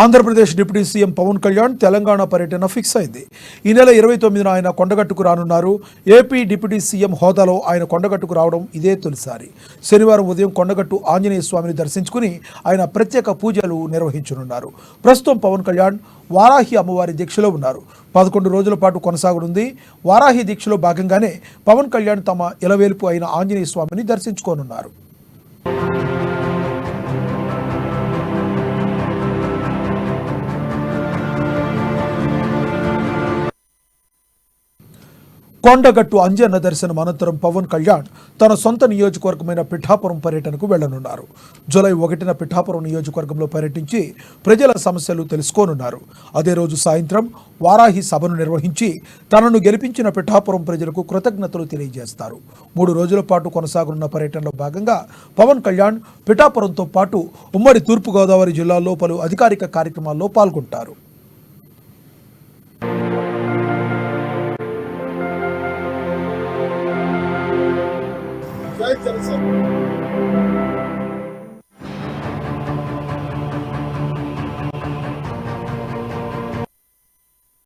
Andhra Pradesh deputy CM Pawan Kalyan Telangana పర్యటన fix అయింది. ఈ నెల 29న ఆయన కొండగట్టుకు రానున్నారు. ఏపీ డిప్యూటీ సీఎం హోదాలో ఆయన కొండగట్టుకు రావడం ఇదే తొలిసారి. శనివారం ఉదయం కొండగట్టు ఆంజనేయ స్వామిని దర్శించుకుని ఆయన ప్రత్యేక పూజలు నిర్వహించనున్నారు. ప్రస్తుతం పవన్ కళ్యాణ్ వారాహి అమ్మవారి దీక్షలో ఉన్నారు. 11 రోజుల పాటు కొనసాగనుంది. వారాహి దీక్షలో భాగంగానే పవన్ కళ్యాణ్ తమ ఇలవేలుపు అయిన ఆంజనేయ స్వామిని దర్శించుకోనున్నారు. కొండగట్టు అంజన్న దర్శనం అనంతరం పవన్ కళ్యాణ్ తన సొంత నియోజకవర్గమైన పిఠాపురం పర్యటనకు వెళ్లనున్నారు. జూలై 1న పిఠాపురం నియోజకవర్గంలో పర్యటించి ప్రజల సమస్యలు తెలుసుకోనున్నారు. అదే రోజు సాయంత్రం వారాహి సభను నిర్వహించి తనను గెలిపించిన పిఠాపురం ప్రజలకు కృతజ్ఞతలు తెలియజేస్తారు. 3 రోజుల పాటు కొనసాగనున్న పర్యటనలో భాగంగా పవన్ కళ్యాణ్ పిఠాపురంతో పాటు ఉమ్మడి తూర్పుగోదావరి జిల్లాల్లో పలు అధికారిక కార్యక్రమాల్లో పాల్గొంటారు. జై జనసేన.